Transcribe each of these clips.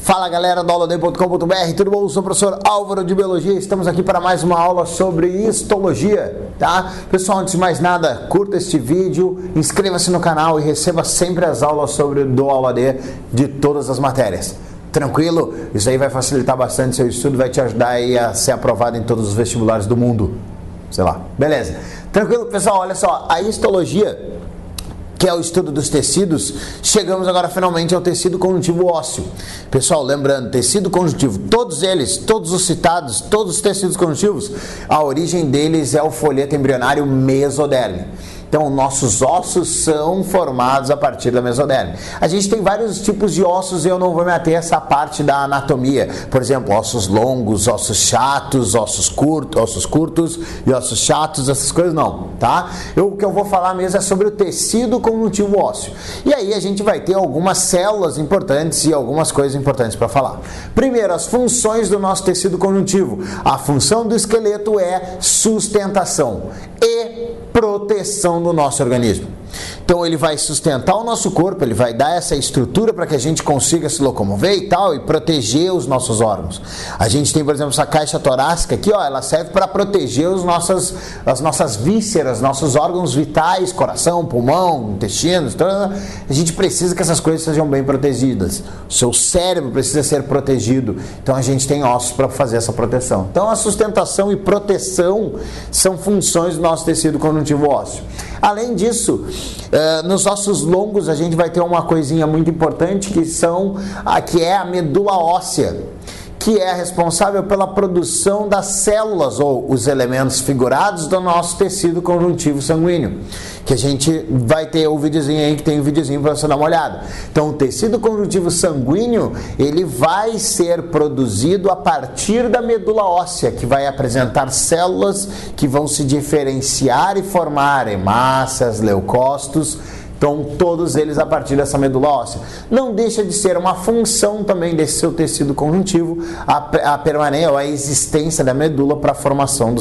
Fala galera do auladay.com.br, tudo bom? Eu sou o professor Álvaro de Biologia, estamos aqui para mais uma aula sobre histologia, tá? Pessoal, antes de mais nada, curta este vídeo, inscreva-se no canal e receba sempre as aulas do Aula D de todas as matérias. Tranquilo? Isso aí vai facilitar bastante seu estudo, vai te ajudar aí a ser aprovado em todos os vestibulares do mundo. Sei lá, beleza? Tranquilo, pessoal? Olha só, a histologia, que é o estudo dos tecidos, chegamos agora finalmente ao tecido conjuntivo ósseo. Pessoal, lembrando, tecido conjuntivo, todos eles, todos os citados, todos os tecidos conjuntivos, a origem deles é o folheto embrionário mesoderme. Então, nossos ossos são formados a partir da mesoderme. A gente tem vários tipos de ossos e eu não vou me ater a essa parte da anatomia. Por exemplo, ossos longos, ossos chatos, ossos curtos e ossos chatos, essas coisas não, tá? O que eu vou falar mesmo é sobre o tecido conjuntivo ósseo. E aí a gente vai ter algumas células importantes e algumas coisas importantes para falar. Primeiro, as funções do nosso tecido conjuntivo. A função do esqueleto é sustentação e proteção do nosso organismo. Então ele vai sustentar o nosso corpo, ele vai dar essa estrutura para que a gente consiga se locomover e tal, e proteger os nossos órgãos. A gente tem, por exemplo, essa caixa torácica aqui, ó, ela serve para proteger as nossas vísceras, nossos órgãos vitais, coração, pulmão, intestinos, a gente precisa que essas coisas sejam bem protegidas. O seu cérebro precisa ser protegido, então a gente tem ossos para fazer essa proteção. Então a sustentação e proteção são funções do nosso tecido conjuntivo ósseo. Além disso, nos ossos longos a gente vai ter uma coisinha muito importante que é a medula óssea, que é responsável pela produção das células ou os elementos figurados do nosso tecido conjuntivo sanguíneo, que a gente vai ter o videozinho aí, que tem um videozinho para você dar uma olhada. Então o tecido conjuntivo sanguíneo, ele vai ser produzido a partir da medula óssea, que vai apresentar células que vão se diferenciar e formar hemácias, leucócitos. Então, todos eles a partir dessa medula óssea. Não deixa de ser uma função também desse seu tecido conjuntivo a permanência ou a existência da medula para a formação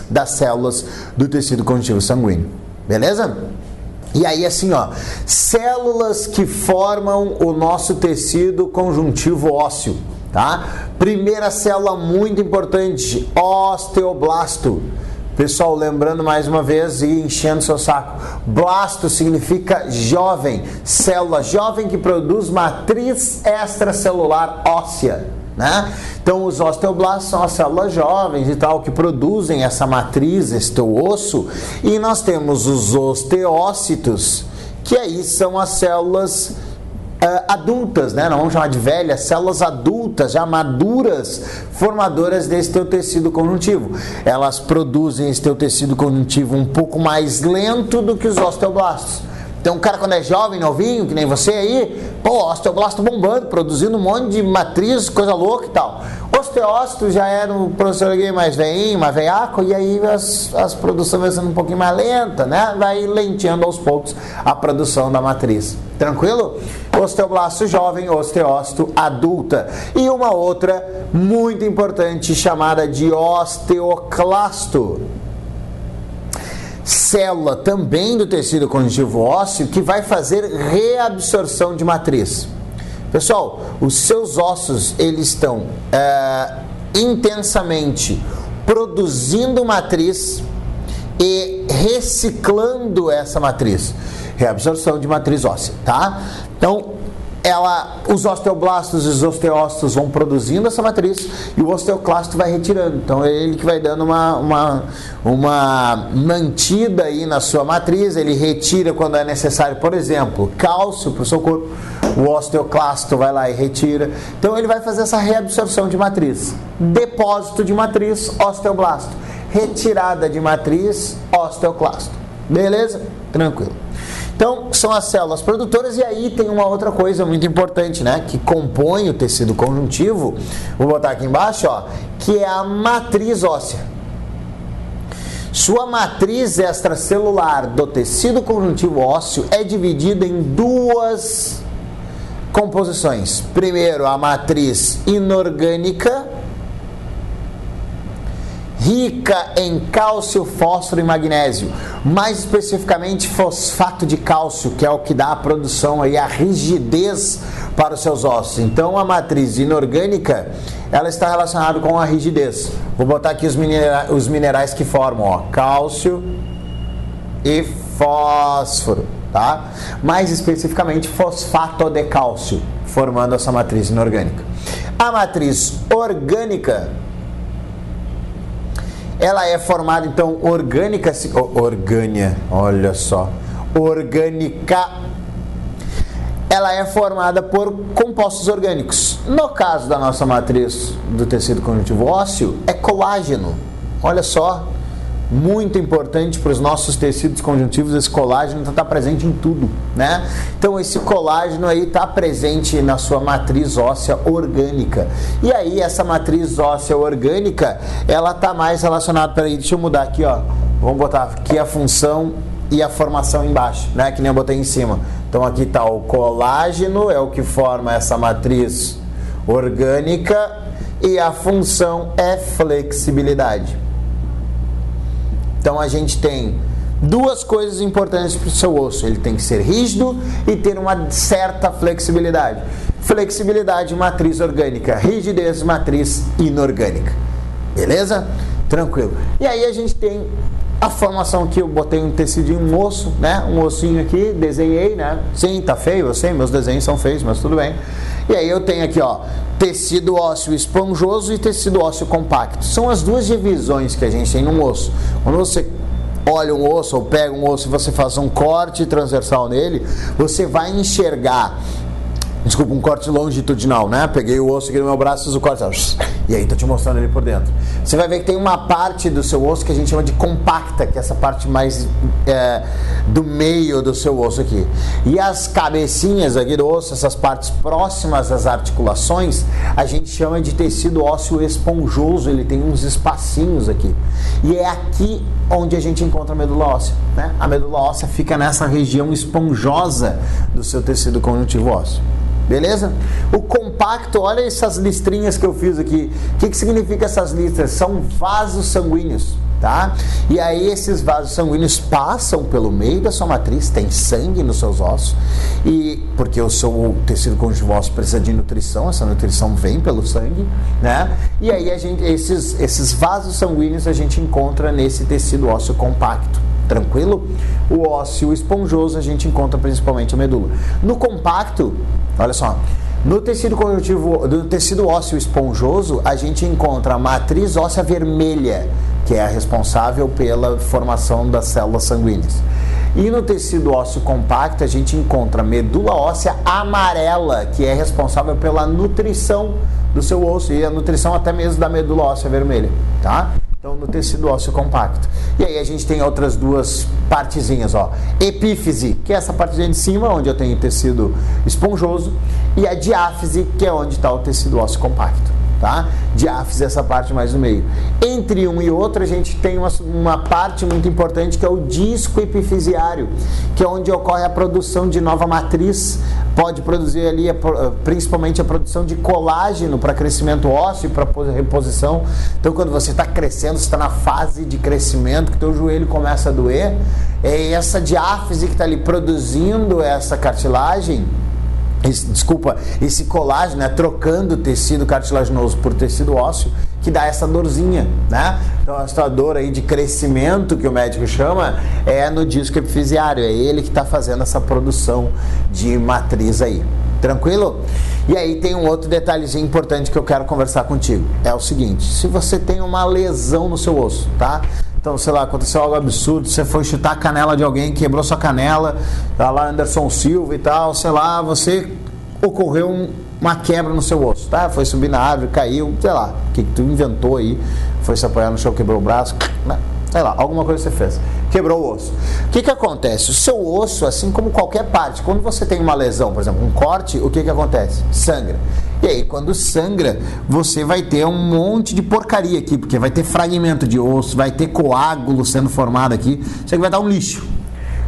das células do tecido conjuntivo sanguíneo. Beleza? E aí assim, ó, células que formam o nosso tecido conjuntivo ósseo, tá? Primeira célula muito importante, osteoblasto. Pessoal, lembrando mais uma vez e enchendo seu saco, blasto significa jovem, célula jovem que produz matriz extracelular óssea, né? Então os osteoblastos são as células jovens e tal, que produzem essa matriz, este osso, e nós temos os osteócitos, que aí são as células adultas, né? Não vamos chamar de velhas, células adultas, já maduras, formadoras desse teu tecido conjuntivo. Elas produzem esse teu tecido conjuntivo um pouco mais lento do que os osteoblastos. Então o cara quando é jovem, novinho, que nem você aí, pô, osteoblasto bombando, produzindo um monte de matriz, coisa louca e tal. Osteócito já era um professor aqui mais veinho, mais veiaco, e aí as produções vai sendo um pouquinho mais lenta, né? Vai lenteando aos poucos a produção da matriz. Tranquilo? Osteoblasto jovem, osteócito adulta. E uma outra muito importante chamada de osteoclasto. Célula também do tecido conjuntivo ósseo que vai fazer reabsorção de matriz. Pessoal, os seus ossos, eles estão intensamente produzindo matriz e reciclando essa matriz. Reabsorção de matriz óssea, tá? Então, os osteoblastos e os osteócitos vão produzindo essa matriz e o osteoclasto vai retirando. Então, é ele que vai dando uma mantida aí na sua matriz. Ele retira quando é necessário, por exemplo, cálcio para o seu corpo. O osteoclasto vai lá e retira. Então, ele vai fazer essa reabsorção de matriz. Depósito de matriz, osteoblasto. Retirada de matriz, osteoclasto. Beleza? Tranquilo. Então, são as células produtoras, e aí tem uma outra coisa muito importante, né, que compõe o tecido conjuntivo, vou botar aqui embaixo, ó, que é a matriz óssea. Sua matriz extracelular do tecido conjuntivo ósseo é dividida em duas composições. Primeiro, a matriz inorgânica, rica em cálcio, fósforo e magnésio, mais especificamente fosfato de cálcio, que é o que dá a produção aí, a rigidez para os seus ossos. Então a matriz inorgânica, ela está relacionada com a rigidez. Vou botar aqui os minerais que formam, ó, cálcio e fósforo, tá? Mais especificamente fosfato de cálcio, formando essa matriz inorgânica. A matriz orgânica, ela é formada, então, orgânica, ela é formada por compostos orgânicos. No caso da nossa matriz do tecido conjuntivo ósseo, é colágeno. Olha só, muito importante para os nossos tecidos conjuntivos, esse colágeno está presente em tudo, né? Então esse colágeno aí está presente na sua matriz óssea orgânica. E aí essa matriz óssea orgânica, ela está mais relacionada, peraí, deixa eu mudar aqui, ó. Vamos botar aqui a função e a formação embaixo, né? Que nem eu botei em cima. Então aqui está o colágeno, é o que forma essa matriz orgânica, e a função é flexibilidade. Então a gente tem duas coisas importantes para o seu osso. Ele tem que ser rígido e ter uma certa flexibilidade. Flexibilidade, matriz orgânica. Rigidez, matriz inorgânica. Beleza? Tranquilo. E aí a gente tem a formação que eu botei um tecidinho, um osso, né? Um ossinho aqui, desenhei, né? Sim, tá feio, eu sei, meus desenhos são feios, mas tudo bem. E aí eu tenho aqui, ó, tecido ósseo esponjoso e tecido ósseo compacto. São as duas divisões que a gente tem num osso. Quando você olha um osso ou pega um osso e você faz um corte transversal nele, você vai enxergar, desculpa, um corte longitudinal, né? Peguei o osso aqui no meu braço e fiz o corte, e aí tô te mostrando ele por dentro. Você vai ver que tem uma parte do seu osso que a gente chama de compacta, que é essa parte mais do meio do seu osso aqui. E as cabecinhas aqui do osso, essas partes próximas às articulações, a gente chama de tecido ósseo esponjoso. Ele tem uns espacinhos aqui. E é aqui onde a gente encontra a medula óssea, né? A medula óssea fica nessa região esponjosa do seu tecido conjuntivo ósseo. Beleza? O compacto, olha essas listrinhas que eu fiz aqui. O que significa essas listras? São vasos sanguíneos, tá? E aí esses vasos sanguíneos passam pelo meio da sua matriz, tem sangue nos seus ossos, e porque o seu tecido conjuntivo ósseo precisa de nutrição, essa nutrição vem pelo sangue, né? E aí esses vasos sanguíneos a gente encontra nesse tecido ósseo compacto. Tranquilo? O ósseo esponjoso a gente encontra principalmente a medula. No compacto, olha só, no tecido conjuntivo, no tecido ósseo esponjoso, a gente encontra a matriz óssea vermelha, que é a responsável pela formação das células sanguíneas. E no tecido ósseo compacto, a gente encontra a medula óssea amarela, que é responsável pela nutrição do seu osso e a nutrição até mesmo da medula óssea vermelha, tá? Então, no tecido ósseo compacto. E aí a gente tem outras duas partezinhas, ó. Epífise, que é essa partezinha de cima, onde eu tenho tecido esponjoso, e a diáfise, que é onde está o tecido ósseo compacto, tá? Diáfise é essa parte mais no meio. Entre um e outro, a gente tem uma parte muito importante, que é o disco epifisiário, que é onde ocorre a produção de nova matriz. Pode produzir ali principalmente a produção de colágeno para crescimento ósseo e para reposição. Então, quando você está crescendo, você está na fase de crescimento, que teu joelho começa a doer, é essa diáfise que está ali produzindo essa cartilagem, esse colágeno, né, trocando o tecido cartilaginoso por tecido ósseo, que dá essa dorzinha, né? Então essa dor aí de crescimento que o médico chama é no disco epifisiário, é ele que está fazendo essa produção de matriz aí. Tranquilo? E aí tem um outro detalhezinho importante que eu quero conversar contigo. É o seguinte, se você tem uma lesão no seu osso, tá? Então, sei lá, aconteceu algo absurdo, você foi chutar a canela de alguém, quebrou sua canela, tá lá Anderson Silva e tal, sei lá, você ocorreu uma quebra no seu osso, tá? Foi subir na árvore, caiu, sei lá, o que tu inventou aí, foi se apoiar no chão, quebrou o braço, sei lá, alguma coisa você fez, quebrou o osso. O que acontece? O seu osso, assim como qualquer parte, quando você tem uma lesão, por exemplo, um corte, o que acontece? Sangra. E aí, quando sangra, você vai ter um monte de porcaria aqui, porque vai ter fragmento de osso, vai ter coágulo sendo formado aqui, isso aqui vai dar um lixo.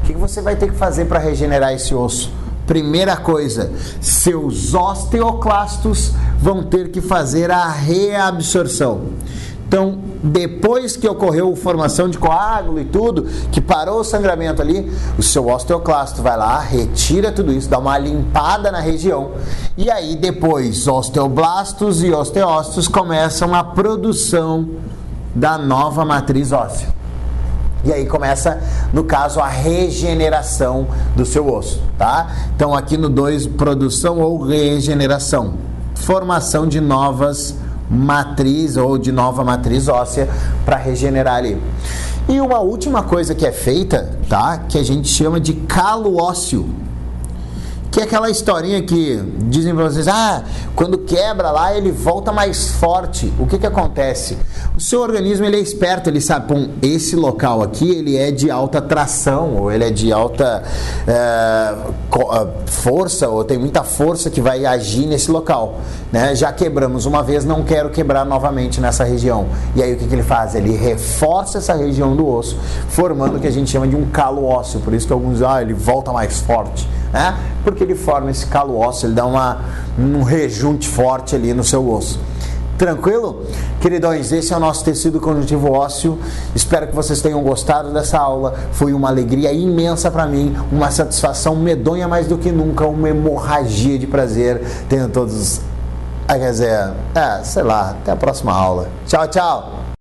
O que você vai ter que fazer para regenerar esse osso? Primeira coisa, seus osteoclastos vão ter que fazer a reabsorção. Então, depois que ocorreu a formação de coágulo e tudo, que parou o sangramento ali, o seu osteoclasto vai lá, retira tudo isso, dá uma limpada na região, e aí depois osteoblastos e osteócitos começam a produção da nova matriz óssea. E aí começa, no caso, a regeneração do seu osso, tá? Então aqui no 2, produção ou regeneração, formação de novas matriz ou de nova matriz óssea para regenerar ali. E uma última coisa que é feita, tá? Que a gente chama de calo ósseo, que é aquela historinha que dizem para vocês, quando quebra lá ele volta mais forte. O que acontece? O seu organismo ele é esperto, ele sabe, esse local aqui ele é de alta tração, ou ele é de alta força, ou tem muita força que vai agir nesse local, né? Já quebramos uma vez, não quero quebrar novamente nessa região. E aí o que ele faz? Ele reforça essa região do osso, formando o que a gente chama de um calo ósseo. Por isso que alguns ele volta mais forte, né? Porque ele forma esse calo ósseo, ele dá um rejunte forte ali no seu osso. Tranquilo? Queridões, esse é o nosso tecido conjuntivo ósseo. Espero que vocês tenham gostado dessa aula. Foi uma alegria imensa para mim, uma satisfação medonha mais do que nunca, uma hemorragia de prazer. Tenham todos, quer dizer, sei lá, até a próxima aula. Tchau, tchau!